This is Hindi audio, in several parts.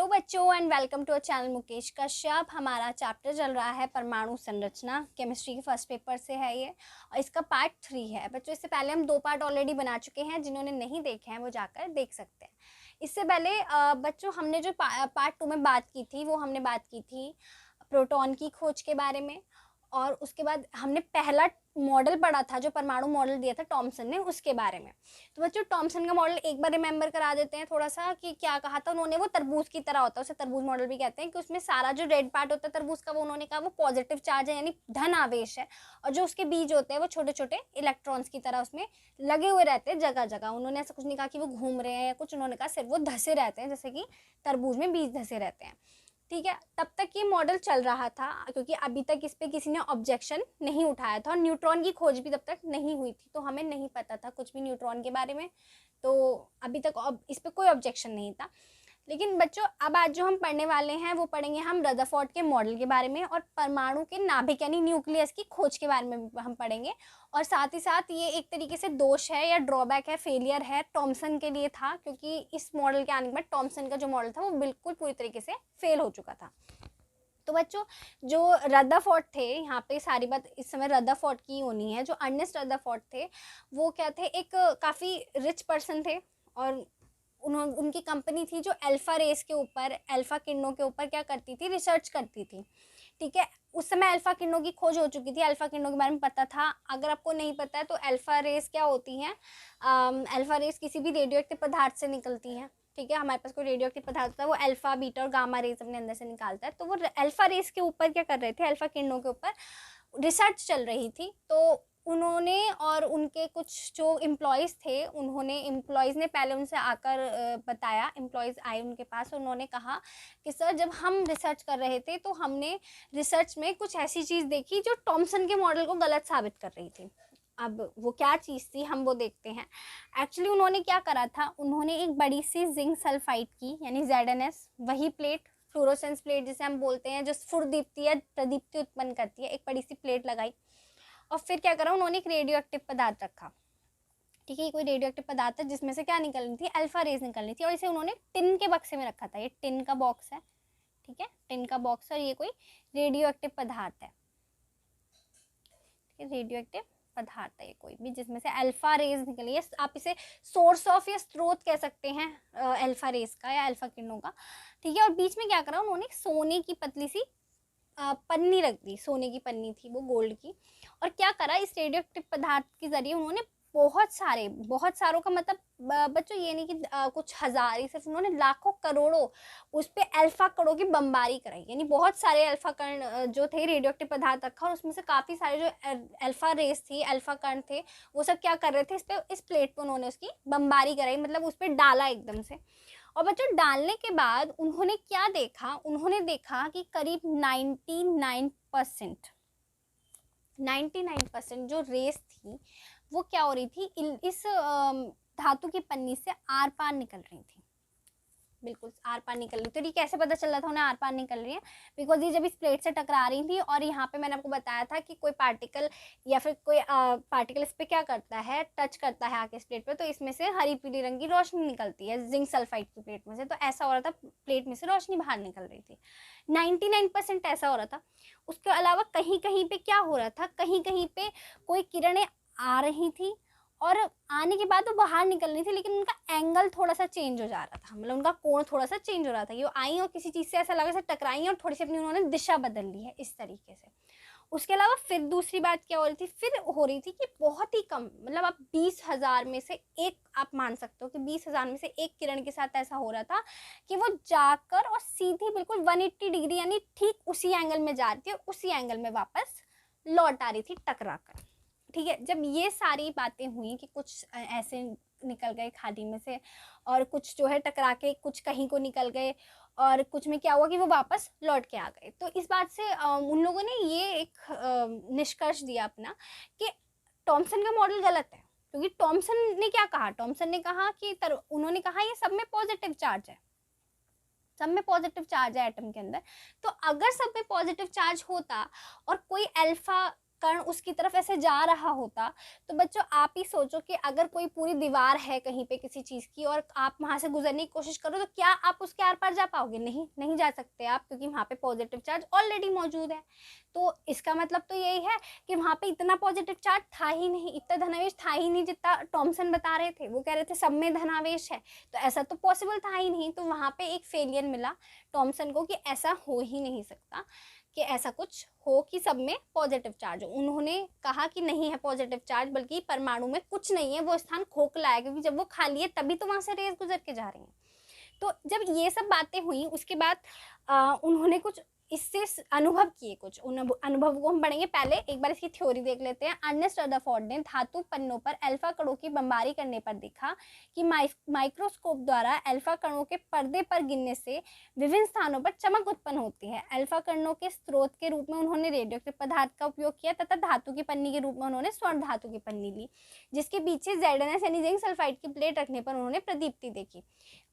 बच्चों and welcome to our channel Mukesh Kashyap. हमारा चैप्टर चल रहा है परमाणु संरचना, केमिस्ट्री के फर्स्ट पेपर से है ये और इसका पार्ट 3 है। बच्चों इससे पहले हम 2 पार्ट ऑलरेडी बना चुके हैं, जिन्होंने नहीं देखे हैं वो जाकर देख सकते हैं। इससे पहले बच्चों हमने जो पार्ट 2 में बात की थी वो हमने बात की थी प्रोटॉन की खोज के बारे में, और उसके बाद हमने पहला मॉडल पढ़ा था जो परमाणु मॉडल दिया था टॉमसन ने, उसके बारे में। तो बच्चों टॉमसन का मॉडल एक बार रिमेंबर करा देते हैं थोड़ा सा कि क्या कहा था उन्होंने। वो तरबूज की तरह होता है, उसे तरबूज मॉडल भी कहते हैं, कि उसमें सारा जो रेड पार्ट होता है तरबूज का वो उन्होंने कहा वो पॉजिटिव चार्ज है, यानी धन आवेश है, और जो उसके बीज होते हैं वो छोटे छोटे इलेक्ट्रॉन्स की तरह उसमें लगे हुए रहते हैं जगह जगह। उन्होंने ऐसा कुछ नहीं कहा कि वो घूम रहे हैं या कुछ, उन्होंने कहा सिर्फ वो धसे रहते हैं, जैसे कि तरबूज में बीज धसे रहते हैं। ठीक है, तब तक ये मॉडल चल रहा था क्योंकि अभी तक इस पे किसी ने ऑब्जेक्शन नहीं उठाया था, और न्यूट्रॉन की खोज भी तब तक नहीं हुई थी, तो हमें नहीं पता था कुछ भी न्यूट्रॉन के बारे में, तो अभी तक इस पे कोई ऑब्जेक्शन नहीं था। लेकिन बच्चों अब आज जो हम पढ़ने वाले हैं वो पढ़ेंगे हम रदरफोर्ड के मॉडल के बारे में, और परमाणु के नाभिक यानी न्यूक्लियस की खोज के बारे में हम पढ़ेंगे। और साथ ही साथ ये एक तरीके से दोष है या ड्रॉबैक है, फेलियर है टॉमसन के लिए था, क्योंकि इस मॉडल के आने के बाद टॉमसन का जो मॉडल था वो बिल्कुल पूरी तरीके से फेल हो चुका था। तो बच्चों जो रदरफोर्ड थे, यहाँ पे सारी बात इस समय रदरफोर्ड की होनी है। जो अर्नेस्ट रदरफोर्ड थे वो क्या थे, एक काफ़ी रिच पर्सन थे, और उनकी कंपनी थी जो अल्फ़ा रेस के ऊपर, अल्फ़ा किरणों के ऊपर क्या करती थी, रिसर्च करती थी। ठीक है, उस समय अल्फ़ा किरणों की खोज हो चुकी थी, अल्फ़ा किरणों के बारे में पता था। अगर आपको नहीं पता है तो अल्फ़ा रेस क्या होती हैं, अल्फ़ा रेस किसी भी रेडियो एक्टिव पदार्थ से निकलती हैं। ठीक है, हमारे पास कोई रेडियो एक्टिव पदार्थ होता है वो अल्फ़ा, बीटा और गामा रेस अपने अंदर से निकालता है। तो वो अल्फ़ा रेस के ऊपर क्या कर रहे थे, अल्फ़ा किरणों के ऊपर रिसर्च चल रही थी। तो उन्होंने और उनके कुछ जो एम्प्लॉयज़ थे, एम्प्लॉयज़ ने पहले उनसे आकर बताया, एम्प्लॉयज़ आए उनके पास, उन्होंने कहा कि सर जब हम रिसर्च कर रहे थे तो हमने रिसर्च में कुछ ऐसी चीज़ देखी जो टॉमसन के मॉडल को गलत साबित कर रही थी। अब वो क्या चीज़ थी हम वो देखते हैं। एक्चुअली उन्होंने क्या करा था, उन्होंने एक बड़ी सी जिंक सल्फाइड की यानी ZnS, वही प्लेट, फ्लोरोसेंस प्लेट जिसे हम बोलते हैं, जो स्फुरदीप्ति या प्रदीप्ति उत्पन्न करती है, एक बड़ी सी प्लेट लगाई, और फिर क्या करा उन्होंने, एक रेडियो एक्टिव पदार्थ रखा। ठीक है, कोई रेडियो एक्टिव पदार्थ है जिसमें से क्या निकलनी थी, अल्फा रेज निकलनी थी, और इसे उन्होंने टिन के बक्से में रखा था। ये टिन का बॉक्स है, ठीक है, टिन का बॉक्स, और ये कोई रेडियो एक्टिव पदार्थ है, रेडियो एक्टिव पदार्थ है ये कोई भी जिसमें से अल्फा रेज निकली है। आप इसे सोर्स ऑफ या स्रोत कह सकते हैं अल्फा रेज का या अल्फा किरणों का। ठीक है, और बीच में क्या करा उन्होंने, सोने की पतली सी पन्नी रख दी, सोने की पन्नी थी वो, गोल्ड की, और क्या करा इस रेडियो एक्टिव पदार्थ के जरिए उन्होंने बहुत सारों का मतलब बच्चों ये नहीं कि कुछ हजार ही, सिर्फ उन्होंने लाखों करोड़ों उस पर अल्फा कणों की बमबारी कराई, यानी बहुत सारे अल्फा कण जो थे रेडियो एक्टिव पदार्थ रखा, और उसमें से काफ़ी सारे जो अल्फा रेस थी, अल्फा कण थे, वो सब क्या कर रहे थे, इस प्लेट पर उन्होंने उसकी बमबारी कराई, मतलब उस पर डाला एकदम से। और बच्चों डालने के बाद उन्होंने क्या देखा, उन्होंने देखा कि करीब 99% जो रेस थी वो क्या हो रही थी, इस धातु की पन्नी से आर पार निकल रही थी, बिल्कुल आर पार निकल रही। तो ये कैसे पता चल रहा था उन्हें आर पार निकल रही है, बिकॉज ये जब इस प्लेट से टकरा रही थी, और यहाँ पे मैंने आपको बताया था कि कोई पार्टिकल या फिर कोई पार्टिकल इस पर क्या करता है, टच करता है आके इस प्लेट पे, तो इसमें से हरी पीली रंग की रोशनी निकलती है जिंक सल्फाइड की प्लेट में से। तो ऐसा हो रहा था, प्लेट में से रोशनी बाहर निकल रही थी, 99% ऐसा हो रहा था। उसके अलावा कहीं कहीं पे क्या हो रहा था, कहीं कहीं पे कोई किरणें आ रही थी, और आने के बाद वो बाहर निकलनी थी, लेकिन उनका एंगल थोड़ा सा चेंज हो जा रहा था, मतलब उनका कोण थोड़ा सा चेंज हो रहा था। ये आई और किसी चीज़ से ऐसा लगा जैसे टकराई और थोड़ी सी अपनी उन्होंने दिशा बदल ली है इस तरीके से। उसके अलावा फिर दूसरी बात क्या हो रही थी, फिर हो रही थी कि बहुत ही कम, मतलब आप 20,000 में से एक आप मान सकते हो कि 20,000 में से एक किरण के साथ ऐसा हो रहा था कि वो जाकर और सीधी बिल्कुल 180 डिग्री यानी ठीक उसी एंगल में जा रही थी, उसी एंगल में वापस लौट आ रही थी टकरा कर। ठीक है, जब ये सारी बातें हुई कि कुछ ऐसे निकल गए खादी में से, और कुछ जो है टकरा के कुछ कहीं को निकल गए, और कुछ में क्या हुआ कि वो वापस लौट के आ गए। तो इस बात से उन लोगों ने ये एक निष्कर्ष दिया अपना कि टॉमसन का मॉडल गलत है, क्योंकि टॉमसन ने क्या कहा, टॉमसन ने कहा कि उन्होंने कहा ये सब में पॉजिटिव चार्ज है, सब में पॉजिटिव चार्ज है एटम के अंदर। तो अगर सब में पॉजिटिव चार्ज होता और कोई अल्फा कण उसकी तरफ ऐसे जा रहा होता, तो बच्चों आप ही सोचो कि अगर कोई पूरी दीवार है कहीं पे किसी चीज़ की और आप वहाँ से गुजरने की कोशिश करो, तो क्या आप उसके आर पार जा पाओगे? नहीं, नहीं जा सकते आप, क्योंकि वहाँ पे पॉजिटिव चार्ज ऑलरेडी मौजूद है। तो इसका मतलब तो यही है कि वहाँ पे इतना पॉजिटिव चार्ज था ही नहीं, इतना धनावेश था ही नहीं जितना टॉमसन बता रहे थे। वो कह रहे थे सब में धनावेश है, तो ऐसा तो पॉसिबल था ही नहीं। तो वहाँ पे एक फेलियर मिला टॉमसन को कि ऐसा हो ही नहीं सकता कि ऐसा कुछ हो कि सब में पॉजिटिव चार्ज हो। उन्होंने कहा कि नहीं है पॉजिटिव चार्ज, बल्कि परमाणु में कुछ नहीं है, वो स्थान खोखला है, क्योंकि जब वो खाली है तभी तो वहाँ से रेस गुजर के जा रही हैं। तो जब ये सब बातें हुई उसके बाद उन्होंने कुछ इससे अनुभव किए, कुछ उन अनुभव को हम पढ़ेंगे। पहले एक बार इसकी थ्योरी देख लेते हैं। अर्नेस्ट रदरफोर्ड ने धातु पन्नों पर अल्फा कणों की बमबारी करने पर देखा कि माइक्रोस्कोप द्वारा अल्फा कणों के पर्दे पर गिरने से विभिन्न स्थानों पर चमक उत्पन्न होती है। अल्फा कणों के स्रोत के रूप में उन्होंने रेडियोएक्टिव पदार्थ का उपयोग किया तथा धातु की पन्नी के रूप में उन्होंने स्वर्ण धातु की पन्नी ली, जिसके पीछे ZnS यानी जिंक सल्फाइड की प्लेट रखने पर उन्होंने प्रदीप्ति देखी।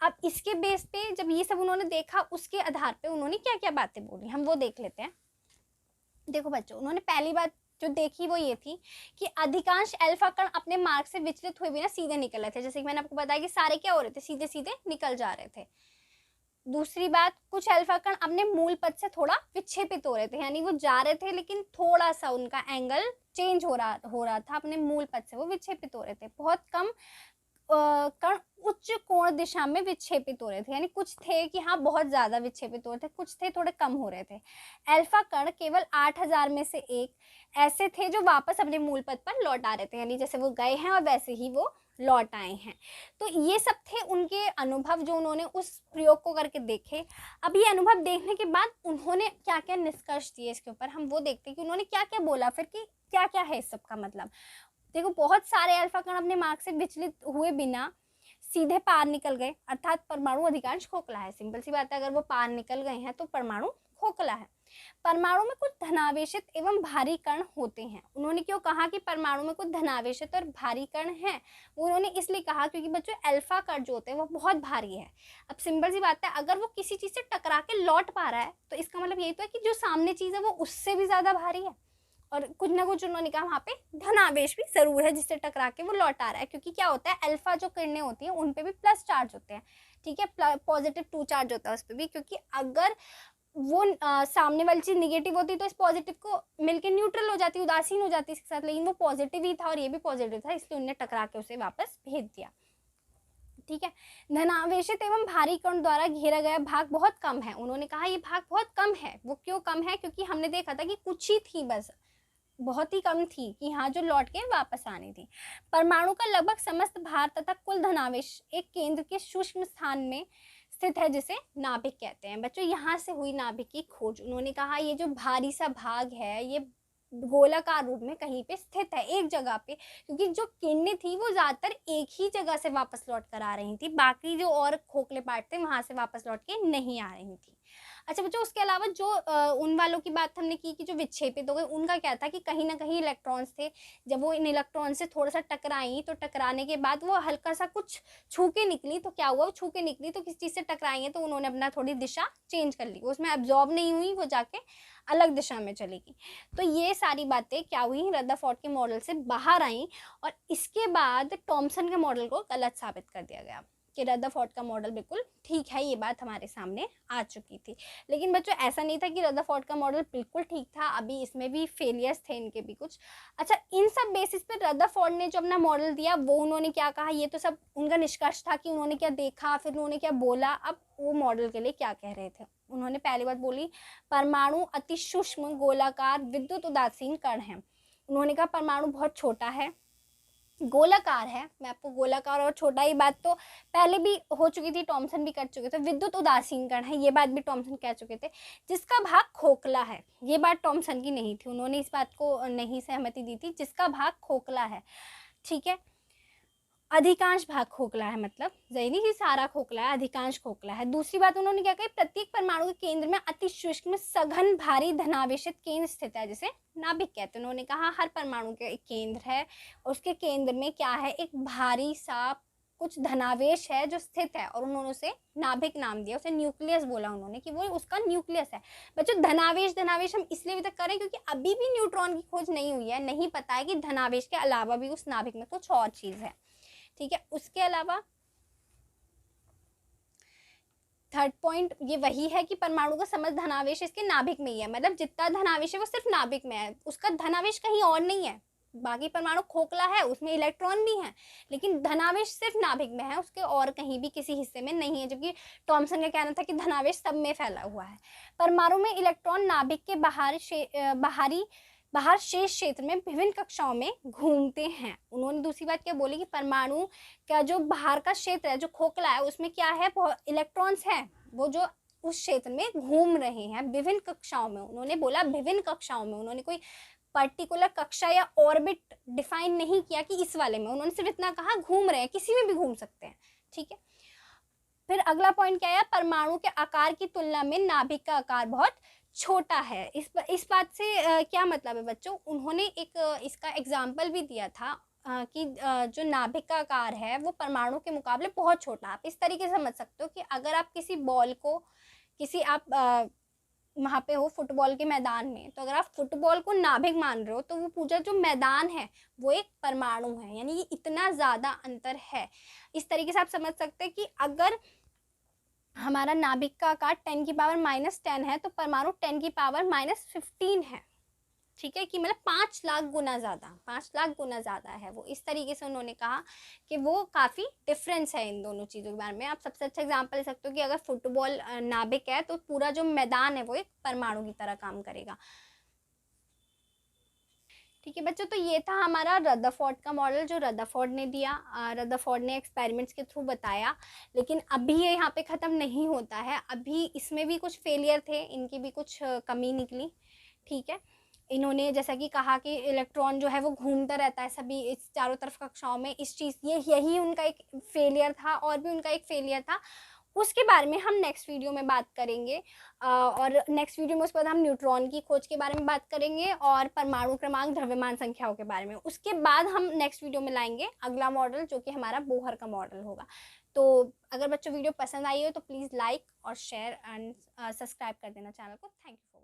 अब इसके बेस पे जब ये सब उन्होंने देखा, उसके आधार पे उन्होंने क्या क्या बातें बोली हम वो देख लेते हैं। देखो बच्चों, उन्होंने पहली बात जो देखी वो ये थी कि अधिकांश अल्फा कण अपने मार्ग से विचलित हुए बिना सीधे निकल रहे थे। जैसे कि मैंने आपको बताया कि सारे क्या हो रहे थे, सीधे सीधे निकल जा रहे थे। दूसरी बात, कुछ अल्फा कण अपने मूल पथ से थोड़ा विक्षेपित हो रहे थे, यानी वो जा रहे थे लेकिन थोड़ा सा उनका एंगल चेंज हो रहा था, अपने मूल पथ से वो विक्षेपित हो रहे थे। बहुत कम कण उच्च कोण दिशा में विक्षेपित हो रहे थे, यानी कुछ थे कि हाँ बहुत ज्यादा विक्षेपित हो रहे थे, कुछ थे थोड़े कम हो रहे थे। अल्फा कण केवल 8000 में से एक ऐसे थे जो वापस अपने मूल पथ पर लौट आ रहे थे, यानी जैसे वो गए हैं और वैसे ही वो लौट आए हैं। तो ये सब थे उनके अनुभव जो उन्होंने उस प्रयोग को करके देखे। अब ये अनुभव देखने के बाद उन्होंने क्या क्या निष्कर्ष दिए इसके ऊपर हम वो देखते हैं कि उन्होंने क्या क्या बोला फिर कि क्या क्या है इस सब का मतलब। देखो, बहुत सारे अल्फा कण अपने मार्ग से विचलित हुए बिना सीधे पार निकल गए, अर्थात परमाणु अधिकांश खोखला है। सिंपल सी बात है, अगर वो पार निकल गए हैं तो परमाणु खोखला है। परमाणु में कुछ धनावेशित एवं भारी कण होते हैं। उन्होंने क्यों कहा कि परमाणु में कुछ धनावेशित और भारी कण हैं? उन्होंने इसलिए कहा क्योंकि बच्चों अल्फा कण जो होते हैं वो बहुत भारी है। अब सिंपल सी बात है, अगर वो किसी चीज से टकरा के लौट पा रहा है तो इसका मतलब यही तो है कि जो सामने चीज है वो उससे भी ज्यादा भारी है, और कुछ ना कुछ उन्होंने कहा वहाँ पे धनावेश भी जरूर है जिससे टकरा के वो लौट आ रहा है। क्योंकि क्या होता है, अल्फा जो किरणें होती हैं उन पे भी प्लस चार्ज होते हैं, ठीक है, पॉजिटिव 2 चार्ज होता है उस पर भी, क्योंकि अगर वो सामने वाली चीज निगेटिव होती तो इस पॉजिटिव को मिलके न्यूट्रल हो जाती, उदासीन हो जाती इसके साथ, लेकिन वो पॉजिटिव ही था और ये भी पॉजिटिव था, इसलिए उन्होंने टकरा के उसे वापस भेज दिया। ठीक है, धनावेशित एवं भारी कण द्वारा घेरा गया भाग बहुत कम है। उन्होंने कहा ये भाग बहुत कम है। वो क्यों कम है? क्योंकि हमने देखा था कि कुछ ही थी, बस बहुत ही कम थी कि हाँ जो लौट के वापस आनी थी। परमाणु का लगभग समस्त भार तथा कुल धनावेश एक केंद्र के सूक्ष्म स्थान में स्थित है जिसे नाभिक कहते हैं। बच्चों, यहाँ से हुई नाभिक की खोज। उन्होंने कहा ये जो भारी सा भाग है ये गोलाकार रूप में कहीं पे स्थित है एक जगह पे, क्योंकि जो किरणें थी वो ज्यादातर एक ही जगह से वापस लौट कर आ रही थी, बाकी जो और खोखले पार्ट थे वहां से वापस लौट के नहीं आ रही थी। अच्छा बच्चों, उसके अलावा जो उन वालों की बात हमने की कि जो विक्षेपित हो गए, उनका क्या था कि कहीं ना कहीं इलेक्ट्रॉन्स थे, जब वो इन इलेक्ट्रॉन से थोड़ा सा टकराई तो टकराने के बाद वो हल्का सा कुछ छू के निकली, तो क्या हुआ, वो छू के निकली तो किस चीज़ से टकराई है तो उन्होंने अपना थोड़ी दिशा चेंज कर ली, उसमें एब्जॉर्ब नहीं हुई, वो जाके अलग दिशा में चलेगी। तो ये सारी बातें क्या हुई, रदरफोर्ड के मॉडल से बाहर आई, और इसके बाद टॉमसन के मॉडल को गलत साबित कर दिया गया कि रदरफोर्ड का मॉडल बिल्कुल ठीक है। ये बात हमारे सामने आ चुकी थी। लेकिन बच्चों ऐसा नहीं था कि रदरफोर्ड का मॉडल बिल्कुल ठीक था, अभी इसमें भी फेलियर्स थे इनके भी कुछ। अच्छा, इन सब बेसिस पे रदरफोर्ड ने जो अपना मॉडल दिया वो उन्होंने क्या कहा, ये तो सब उनका निष्कर्ष था कि उन्होंने क्या देखा, फिर उन्होंने क्या बोला। अब वो मॉडल के लिए क्या कह रहे थे, उन्होंने पहली बात बोली परमाणु अति सूक्ष्म गोलाकार विद्युत उदासीन कण है। उन्होंने कहा परमाणु बहुत छोटा है, गोलाकार है। मैं आपको गोलाकार और छोटा ही बात तो पहले भी हो चुकी थी, टॉमसन भी कर चुके थे। विद्युत उदासीन कण है, ये बात भी टॉमसन कह चुके थे। जिसका भाग खोखला है, ये बात टॉमसन की नहीं थी, उन्होंने इस बात को नहीं सहमति दी थी। जिसका भाग खोखला है, ठीक है, अधिकांश भाग खोखला है, मतलब यही नहीं कि सारा खोखला है, अधिकांश खोखला है। दूसरी बात उन्होंने क्या कही, प्रत्येक परमाणु के केंद्र में अति सूक्ष्म सघन भारी धनावेशित केंद्र स्थित है जिसे नाभिक कहते हैं। उन्होंने कहा हर परमाणु के एक केंद्र है और उसके केंद्र में क्या है, एक भारी सा कुछ धनावेश है जो स्थित है और उन्होंने उसे नाभिक नाम दिया, उसे न्यूक्लियस बोला उन्होंने कि वो उसका न्यूक्लियस है। बच्चों धनावेश हम इसलिए भी तक कर रहे हैं क्योंकि अभी भी न्यूट्रॉन की खोज नहीं हुई है, नहीं पता है कि धनावेश के अलावा भी उस नाभिक में कुछ और चीज है। ठीक है, उसके अलावा थर्ड पॉइंट ये वही है कि परमाणु का समस्त धनावेश इसके नाभिक में ही है, मतलब जितना धनावेश है वो सिर्फ नाभिक में है, उसका धनावेश कहीं और नहीं है। बाकी परमाणु खोखला है, उसमें इलेक्ट्रॉन भी है, लेकिन धनावेश सिर्फ नाभिक में है, उसके और कहीं भी किसी हिस्से में नहीं है, जबकि थॉमसन का कहना था कि धनावेश सब में फैला हुआ है। परमाणु में इलेक्ट्रॉन नाभिक के बाहर शेष क्षेत्र में विभिन्न कक्षाओं में घूमते हैं। उन्होंने दूसरी बात क्या बोली कि परमाणु का जो बाहर का क्षेत्र है, जो खोखला है, उसमें क्या है, इलेक्ट्रॉन्स है, वो जो उस क्षेत्र में घूम रहे हैं विभिन्न कक्षाओं में। उन्होंने बोला विभिन्न कक्षाओं में, उन्होंने कोई पर्टिकुलर कक्षा या ऑर्बिट डिफाइन नहीं किया कि इस वाले में, उन्होंने सिर्फ इतना कहा घूम रहे हैं, किसी में भी घूम सकते हैं। ठीक है, फिर अगला पॉइंट क्या है, परमाणु के आकार की तुलना में नाभिक का आकार बहुत छोटा है। इस बात से क्या मतलब है बच्चों, उन्होंने एक इसका एग्जाम्पल भी दिया था कि जो नाभिक का आकार है वो परमाणु के मुकाबले बहुत छोटा। आप इस तरीके से समझ सकते हो कि अगर आप किसी बॉल को आप वहाँ पे हो फुटबॉल के मैदान में, तो अगर आप फुटबॉल को नाभिक मान रहे हो तो वो पूरा जो मैदान है वो एक परमाणु है, यानी ये इतना ज़्यादा अंतर है। इस तरीके से आप समझ सकते हैं कि अगर हमारा नाभिक का आकार 10 की पावर -10 है तो परमाणु 10 की पावर -15 है। ठीक है, कि मतलब 5 लाख गुना ज़्यादा है वो। इस तरीके से उन्होंने कहा कि वो काफ़ी डिफरेंस है इन दोनों चीज़ों के बारे में। आप सबसे अच्छा एग्जांपल ले सकते हो कि अगर फुटबॉल नाभिक है तो पूरा जो मैदान है वो एक परमाणु की तरह काम करेगा। ठीक है बच्चों, तो ये था हमारा रदरफोर्ड का मॉडल जो रदरफोर्ड ने दिया। रदरफोर्ड ने एक्सपेरिमेंट्स के थ्रू बताया, लेकिन अभी ये यहाँ पे ख़त्म नहीं होता है, अभी इसमें भी कुछ फेलियर थे, इनकी भी कुछ कमी निकली। ठीक है, इन्होंने जैसा कि कहा कि इलेक्ट्रॉन जो है वो घूमता रहता है सभी इस चारों तरफ कक्षाओं में, इस चीज़ यही उनका एक फेलियर था, और भी उनका एक फेलियर था, उसके बारे में हम नेक्स्ट वीडियो में बात करेंगे। और नेक्स्ट वीडियो में उसके बाद हम न्यूट्रॉन की खोज के बारे में बात करेंगे और परमाणु क्रमांक द्रव्यमान संख्याओं के बारे में। उसके बाद हम नेक्स्ट वीडियो में लाएंगे अगला मॉडल जो कि हमारा बोहर का मॉडल होगा। तो अगर बच्चों वीडियो पसंद आई हो तो प्लीज़ लाइक और शेयर एंड सब्सक्राइब कर देना चैनल को। Thank you.